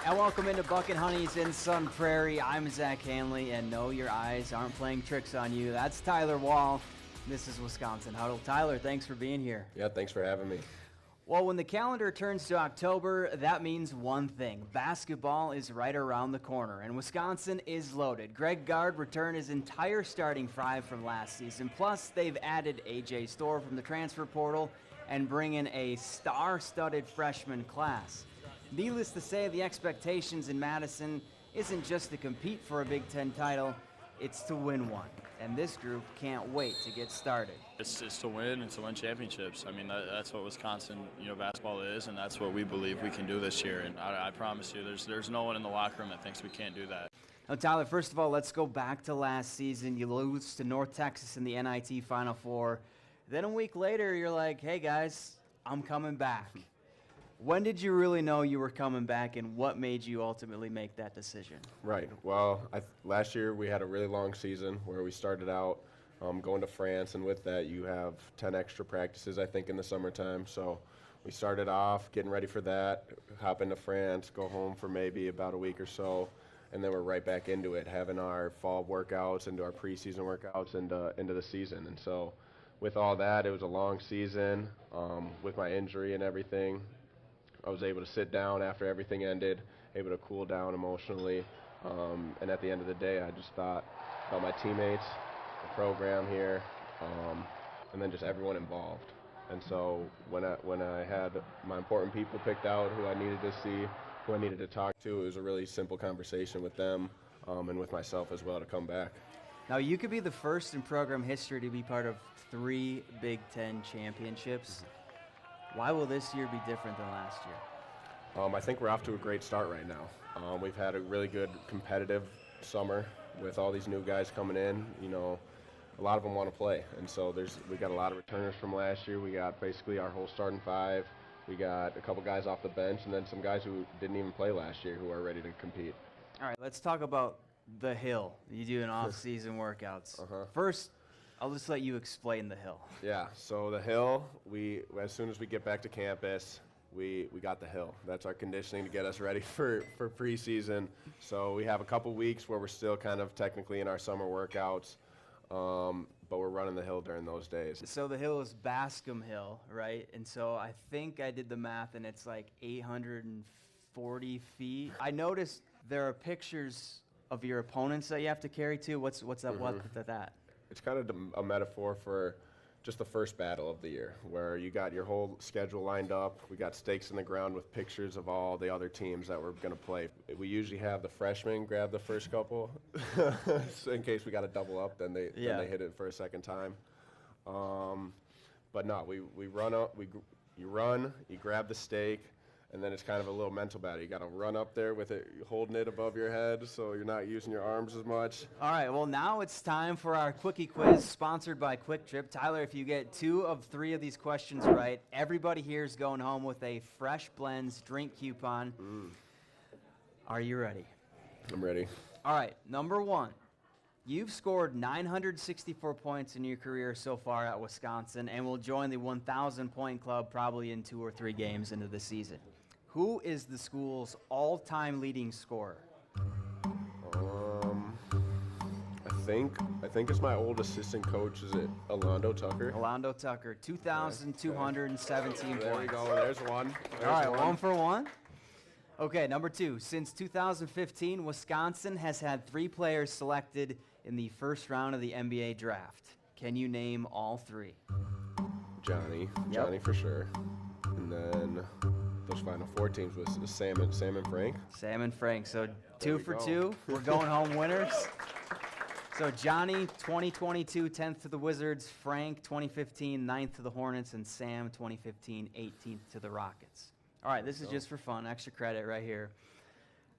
And welcome into Bucket Honeys in Sun Prairie. I'm Zach Hanley, and no, your eyes aren't playing tricks on you. That's Tyler Wall. This is Wisconsin Huddle. Tyler, thanks for being here. Yeah, thanks for having me. Well, when the calendar turns to October, that means one thing. Basketball is right around the corner, and Wisconsin is loaded. Greg Gard returned his entire starting five from last season. Plus, they've added A.J. Storr from the transfer portal and bring in a star-studded freshman class. Needless to say, the expectations in Madison isn't just to compete for a Big Ten title, it's to win one. And this group can't wait to get started. It's to win and to win championships. I mean, that's what Wisconsin, basketball is, and that's what we believe we can do this year. And I promise you, there's no one in the locker room that thinks we can't do that. Now, Tyler, first of all, let's go back to last season. You lose to North Texas in the NIT Final Four. Then a week later, you're like, hey, guys, I'm coming back. When did you really know you were coming back, and what made you ultimately make that decision? Right. Well, last year we had a really long season where we started out going to France, and with that you have 10 extra practices, I think, in the summertime. So we started off getting ready for that, hop into France, go home for maybe about a week or so, and then we're right back into it, having our fall workouts, into our preseason workouts, into the season. And so with all that, it was a long season. With my injury and everything, I was able to sit down after everything ended, able to cool down emotionally, and at the end of the day, I just thought about my teammates, the program here, and then just everyone involved. And so when I had my important people picked out, who I needed to see, who I needed to talk to, it was a really simple conversation with them and with myself as well to come back. Now, you could be the first in program history to be part of 3 Big Ten championships. Why will this year be different than last year? I think we're off to a great start right now. We've had a really good competitive summer with all these new guys coming in. A lot of them want to play, and so we got a lot of returners from last year. We got basically our whole starting 5. We got a couple guys off the bench, and then some guys who didn't even play last year who are ready to compete. All right, let's talk about the Hill. You do an off-season workouts. First, I'll just let you explain the Hill. Yeah, so the Hill, as soon as we get back to campus, we got the Hill. That's our conditioning to get us ready for preseason. So we have a couple weeks where we're still kind of technically in our summer workouts, but we're running the Hill during those days. So the Hill is Bascom Hill, right? And so I think I did the math, and it's like 840 feet. I noticed there are pictures of your opponents that you have to carry too. What's up with that? It's kind of a metaphor for just the first battle of the year, where you got your whole schedule lined up. We got stakes in the ground with pictures of all the other teams that we're going to play. We usually have the freshmen grab the first couple, so in case we got to double up, then they hit it for a second time. But no, we run up. You run, you grab the stake, and then it's kind of a little mental battle. You got to run up there with it, holding it above your head, so you're not using your arms as much. All right, well, now it's time for our Quickie Quiz, sponsored by Quick Trip. Tyler, if you get 2 of 3 of these questions right, everybody here is going home with a Fresh Blends drink coupon. Are you ready? I'm ready. All right, number 1. You've scored 964 points in your career so far at Wisconsin and will join the 1,000-point club probably in 2 or 3 games into the season. Who is the school's all-time leading scorer? I think it's my old assistant coach. Is it Alondo Tucker? Alondo Tucker, 2,217 points. There we go. There's one. All right, 1 for 1. Okay, number 2. Since 2015, Wisconsin has had 3 players selected in the first round of the NBA draft. Can you name all 3? Johnny for sure. And then those final 4 teams was Sam and Frank. Sam and Frank. So 2 for 2. We're going home winners. So Johnny, 2022, 10th to the Wizards. Frank, 2015, 9th to the Hornets. And Sam, 2015, 18th to the Rockets. All right, this is just for fun. Extra credit right here.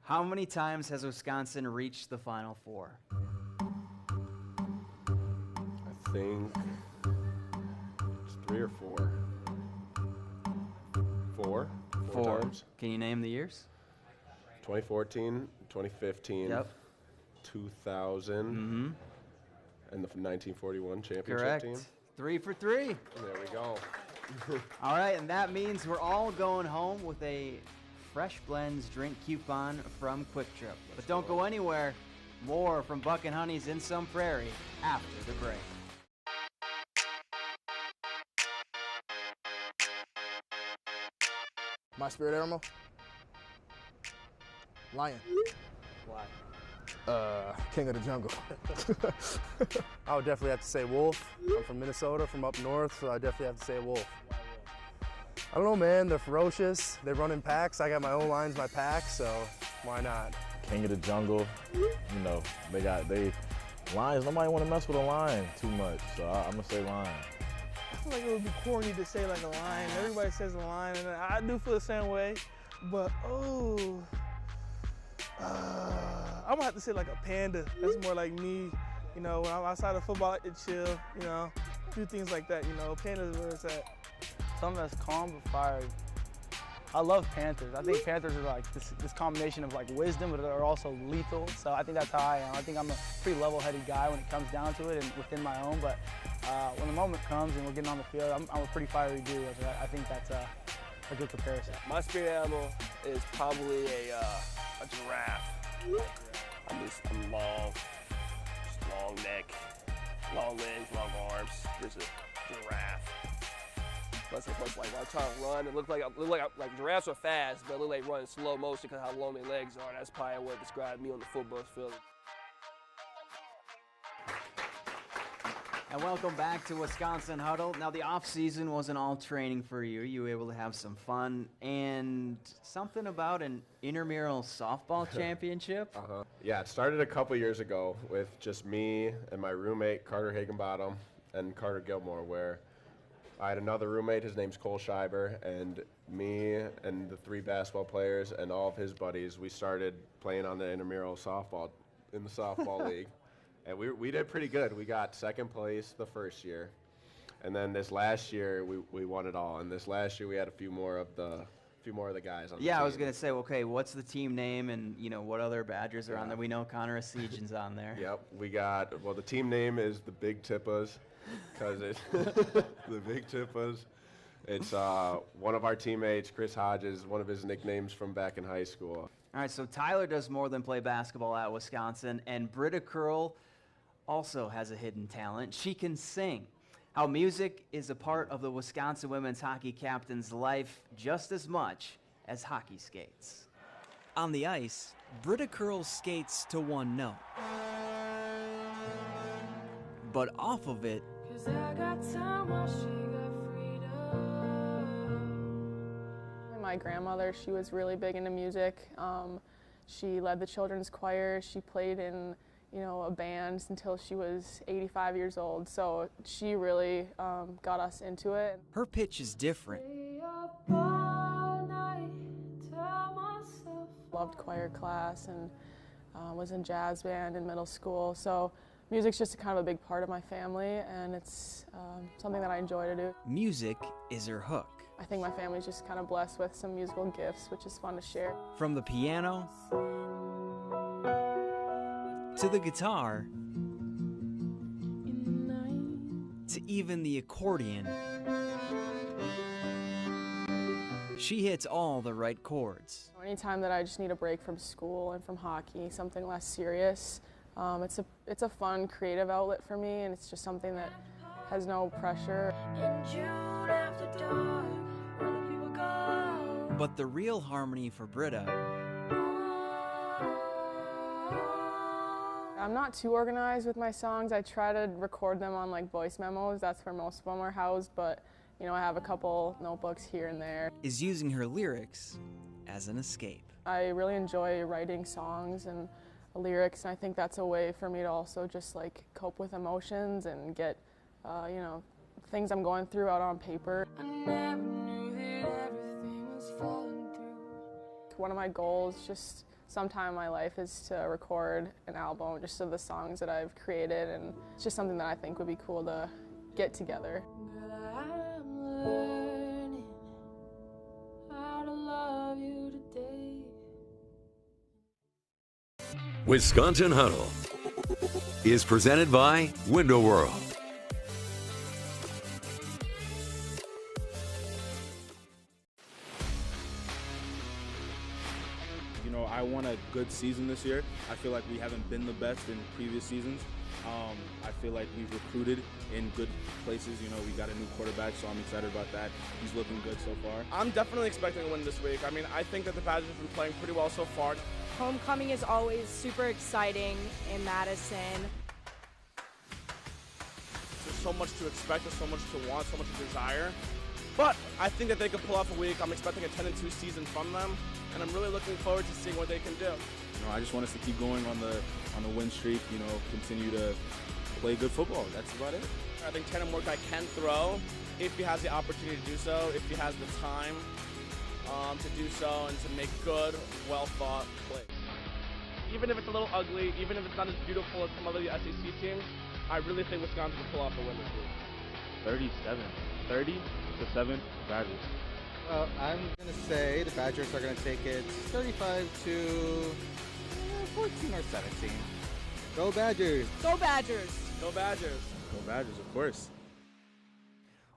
How many times has Wisconsin reached the Final Four? I think it's 3 or 4. 4? 4 times. Can you name the years? 2014, 2015, 2000, and the 1941 championship Correct. team. 3 for 3. There we go. All right, and that means we're all going home with a Fresh Blends drink coupon from Quick Trip. But don't go anywhere. More from Buck and Honey's In Some Prairie after the break. My spirit animal? Lion. Why? King of the jungle. I would definitely have to say wolf. I'm from Minnesota, from up north, so I definitely have to say wolf. I don't know, man. They're ferocious. They run in packs. I got my own lions, my pack, so why not? King of the jungle. You know, lions. Nobody want to mess with a lion too much, so I'm gonna say lion. I feel like it would be corny to say like a lion. Everybody says a lion, and I do feel the same way. But I'm gonna have to say like a panda. That's more like me. You know, when I'm outside of football, I like to chill. You know, do things like that. You know, pandas is where it's at. Something that's calm but fiery. I love panthers. I think panthers are like this combination of like wisdom, but they're also lethal. So I think that's how I am. I think I'm a pretty level-headed guy when it comes down to it and within my own. But when the moment comes and we're getting on the field, I'm a pretty fiery dude. I think that's a good comparison. My spirit animal is probably a giraffe. I'm long, just long neck, long legs, long arms. Just a giraffe. Plus, like when I'm trying to run, it look like giraffes are fast, but it look like running slow motion because how long their legs are. That's probably what described me on the football field. And welcome back to Wisconsin Huddle. Now, the off-season wasn't all training for you. You were able to have some fun and something about an intramural softball championship. Yeah, it started a couple years ago with just me and my roommate, Carter Hagenbottom, and Carter Gilmore, where I had another roommate, his name's Cole Schreiber, and me and the 3 basketball players and all of his buddies, we started playing on the intramural softball in the softball league. And we did pretty good. We got second place the first year. And then this last year, we won it all. And this last year, we had a few more of the guys on the team. Yeah, I was going to say, okay, what's the team name and, you know, what other Badgers are on there? We know Connor Asijan's on there. Yep, the team name is the Big Tippas, because it's the Big Tippas. It's one of our teammates, Chris Hodges, one of his nicknames from back in high school. All right, so Tyler does more than play basketball at Wisconsin, and Britta Curl also has a hidden talent. She can sing. How music is a part of the Wisconsin women's hockey captain's life just as much as hockey skates. On the ice, Britta Curl skates to one note. But off of it, my grandmother, she was really big into music. She led the children's choir. She played in, you know, a band until she was 85 years old. So she really got us into it. Her pitch is different. Loved choir class and was in jazz band in middle school. So music's just kind of a big part of my family, and it's something that I enjoy to do. Music is her hook. I think my family's just kind of blessed with some musical gifts, which is fun to share. From the piano to the guitar to even the accordion, she hits all the right chords. Anytime that I just need a break from school and from hockey, something less serious, it's a fun, creative outlet for me, and it's just something that has no pressure. But the real harmony for Britta, I'm not too organized with my songs. I try to record them on like voice memos. That's where most of them are housed, but you know, I have a couple notebooks here and there. Is using her lyrics as an escape. I really enjoy writing songs and lyrics, and I think that's a way for me to also just like cope with emotions and get, you know, things I'm going through out on paper. I never knew that everything was falling through. One of my goals, just sometime in my life, is to record an album just of the songs that I've created, and it's just something that I think would be cool to get together. I'm learning how to love you today. Wisconsin Huddle is presented by Window World. a good season this year. I feel like we haven't been the best in previous seasons. I feel like we've recruited in good places. You know, we got a new quarterback, so I'm excited about that. He's looking good so far. I'm definitely expecting a win this week. I mean, I think that the Badgers have been playing pretty well so far. Homecoming is always super exciting in Madison. There's so much to expect, there's so much to want, so much to desire. But I think that they could pull off a week. I'm expecting a 10-2 season from them, and I'm really looking forward to seeing what they can do. You know, I just want us to keep going on the win streak. You know, continue to play good football. That's about it. I think Tanner Mordecai can throw if he has the opportunity to do so, if he has the time to do so, and to make good, well-thought plays. Even if it's a little ugly, even if it's not as beautiful as some other SEC teams, I really think Wisconsin will pull off a win this week. 30-7 Badgers. Well, I'm going to say the Badgers are going to take it 35 to 14 or 17. Go Badgers! Go Badgers! Go Badgers! Go Badgers, of course.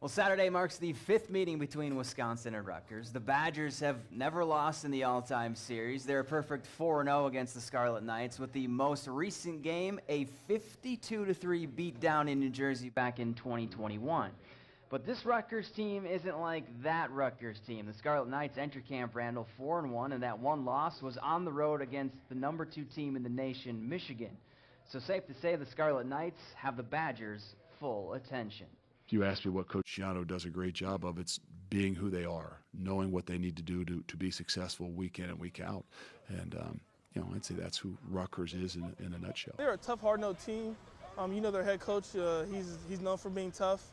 Well, Saturday marks the 5th meeting between Wisconsin and Rutgers. The Badgers have never lost in the all-time series. They're a perfect 4-0 against the Scarlet Knights, with the most recent game a 52-3 beatdown in New Jersey back in 2021. But this Rutgers team isn't like that Rutgers team. The Scarlet Knights enter Camp Randall 4-1, and that one loss was on the road against the number 2 team in the nation, Michigan. So safe to say the Scarlet Knights have the Badgers' full attention. If you ask me what Coach Shiano does a great job of, it's being who they are, knowing what they need to do to be successful week in and week out. And, you know, I'd say that's who Rutgers is in a nutshell. They're a tough, hard-nosed team. You know their head coach, he's known for being tough.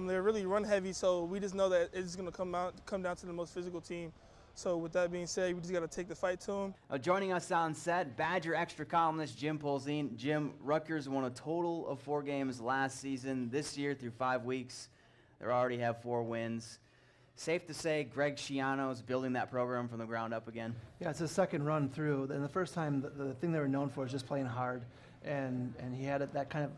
They're really run-heavy, so we just know that it's going to come down to the most physical team. So with that being said, we just got to take the fight to them. Joining us on set, Badger extra columnist Jim Polzine. Jim, Rutgers won a total of 4 games last season. This year, through 5 weeks, they already have 4 wins. Safe to say Greg Schiano is building that program from the ground up again? Yeah, it's his second run through. And the first time, the thing they were known for is just playing hard. And he had that kind of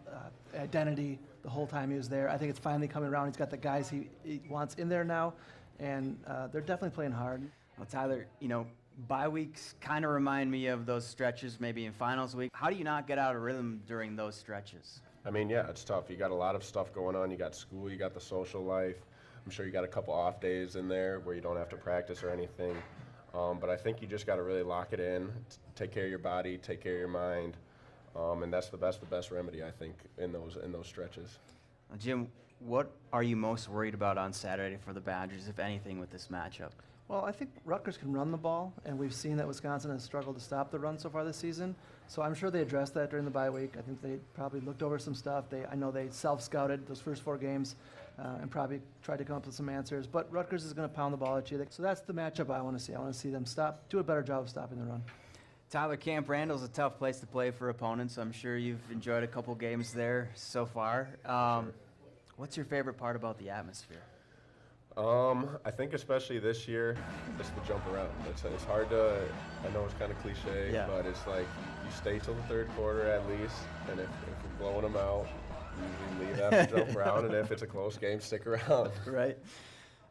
identity the whole time he was there. I think it's finally coming around. He's got the guys he wants in there now, and they're definitely playing hard. Well, Tyler, you know, bye weeks kind of remind me of those stretches maybe in finals week. How do you not get out of rhythm during those stretches? I mean, yeah, it's tough. You got a lot of stuff going on. You got school, you got the social life. I'm sure you got a couple off days in there where you don't have to practice or anything. But I think you just got to really lock it in, take care of your body, take care of your mind. And that's the best remedy, I think, in those stretches. Jim, what are you most worried about on Saturday for the Badgers, if anything, with this matchup? Well, I think Rutgers can run the ball, and we've seen that Wisconsin has struggled to stop the run so far this season. So I'm sure they addressed that during the bye week. I think they probably looked over some stuff. I know they self-scouted those first 4 games and probably tried to come up with some answers. But Rutgers is going to pound the ball at you. So that's the matchup I want to see. I want to see them do a better job of stopping the run. Tyler, Camp Randall's a tough place to play for opponents. I'm sure you've enjoyed a couple games there so far. What's your favorite part about the atmosphere? I think especially this year, it's the jump around. It's hard to, I know it's kind of cliche, yeah, but it's like you stay till the 3rd quarter at least, and if you're blowing them out, you usually leave after jump around, and if it's a close game, stick around. Right.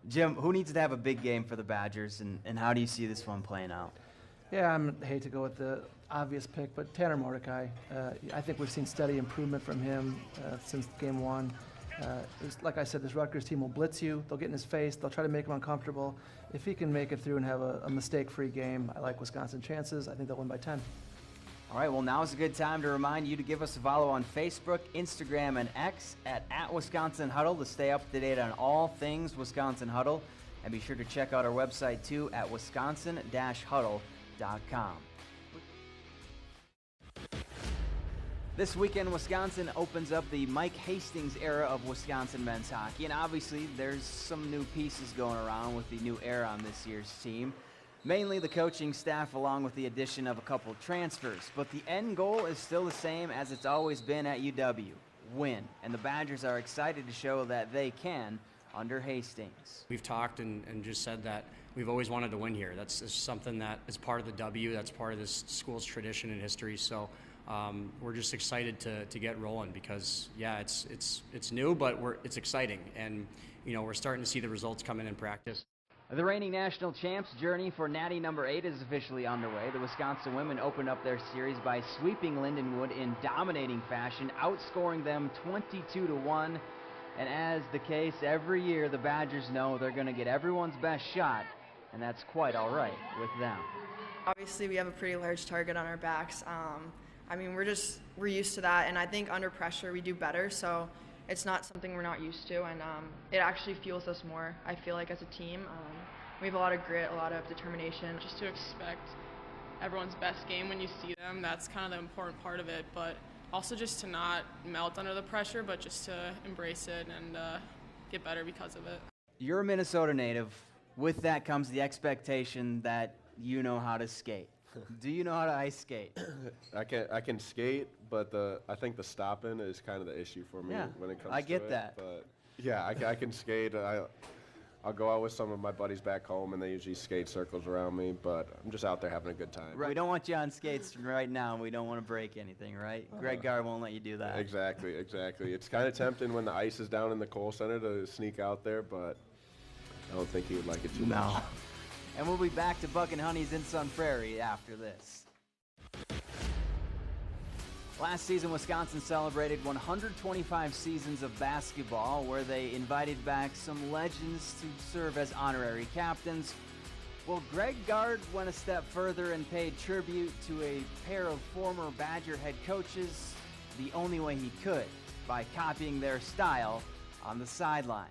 Jim, who needs to have a big game for the Badgers, and how do you see this one playing out? Yeah, I hate to go with the obvious pick, but Tanner Mordecai. I think we've seen steady improvement from him since game 1. Like I said, this Rutgers team will blitz you. They'll get in his face. They'll try to make him uncomfortable. If he can make it through and have a mistake-free game, I like Wisconsin chances. I think they'll win by 10. All right, well, now's a good time to remind you to give us a follow on Facebook, Instagram, and X at Wisconsin Huddle to stay up to date on all things Wisconsin Huddle. And be sure to check out our website, too, at wisconsin-huddle.com. This weekend, Wisconsin opens up the Mike Hastings era of Wisconsin men's hockey, and obviously there's some new pieces going around with the new era on this year's team. Mainly the coaching staff along with the addition of a couple transfers, but the end goal is still the same as it's always been at UW, win. And the Badgers are excited to show that they can under Hastings. We've talked and just said that we've always wanted to win here. That's something that is part of the W, that's part of this school's tradition and history. So we're just excited to get rolling because, yeah, it's new, but it's exciting. And, you know, we're starting to see the results come in practice. The reigning national champs' journey for Natty number 8 is officially underway. The Wisconsin women opened up their series by sweeping Lindenwood in dominating fashion, outscoring them 22-1. And as the case every year, the Badgers know they're going to get everyone's best shot, and that's quite all right with them. Obviously, we have a pretty large target on our backs. I mean, we're used to that, and I think under pressure we do better, so it's not something we're not used to, and it actually fuels us more, I feel like, as a team. We have a lot of grit, a lot of determination. Just to expect everyone's best game when you see them, that's kind of the important part of it, but also just to not melt under the pressure, but just to embrace it and get better because of it. You're a Minnesota native. With that comes the expectation that you know how to skate. Do you know how to ice skate? I can skate, but I think the stopping is kind of the issue for me when it comes to it. I get that. But yeah, I can skate. I'll go out with some of my buddies back home, and they usually skate circles around me, but I'm just out there having a good time. Right. We don't want you on skates right now, and we don't want to break anything, right? Greg Gard won't let you do that. Exactly. It's kind of tempting when the ice is down in the Kohl Center to sneak out there, but I don't think he would like it too much. And we'll be back to Buck and Honey's in Sun Prairie after this. Last season, Wisconsin celebrated 125 seasons of basketball, where they invited back some legends to serve as honorary captains. Well, Greg Gard went a step further and paid tribute to a pair of former Badger head coaches the only way he could, by copying their style on the sidelines.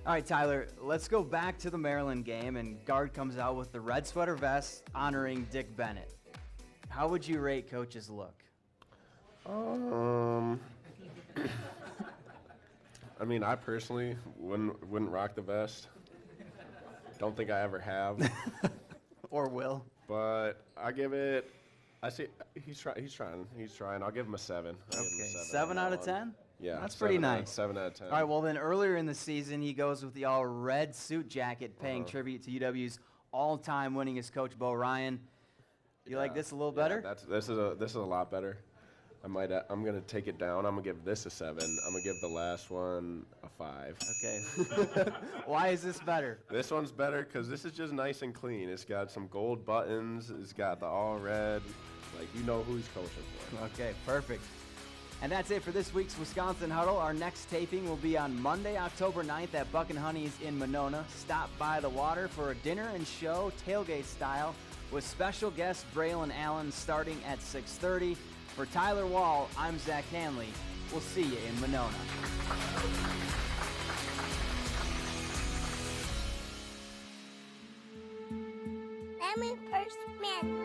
All right, Tyler, let's go back to the Maryland game, and Gard comes out with the red sweater vest honoring Dick Bennett. How would you rate Coach's look? I mean, I personally wouldn't rock the vest. Don't think I ever have. Or will. But I give it, he's trying. I'll give him a 7. Okay, 7 out of 10? Yeah, that's pretty nice. 7 out of 10. All right, well then earlier in the season, he goes with the all-red suit jacket, paying tribute to UW's all-time winningest coach, Bo Ryan. You like this a little better? This is a lot better. I'm gonna take it down. I'm gonna give this a 7. I'm gonna give the last one a 5. Okay. Why is this better? This one's better because this is just nice and clean. It's got some gold buttons. It's got the all red. Like, you know who he's coaching for. Okay, perfect. And that's it for this week's Wisconsin Huddle. Our next taping will be on Monday, October 9th at Buck and Honey's in Monona. Stop by the water for a dinner and show, tailgate style, with special guest Braylon Allen starting at 6:30. For Tyler Wall, I'm Zach Hanley. We'll see you in Monona. Family First Man.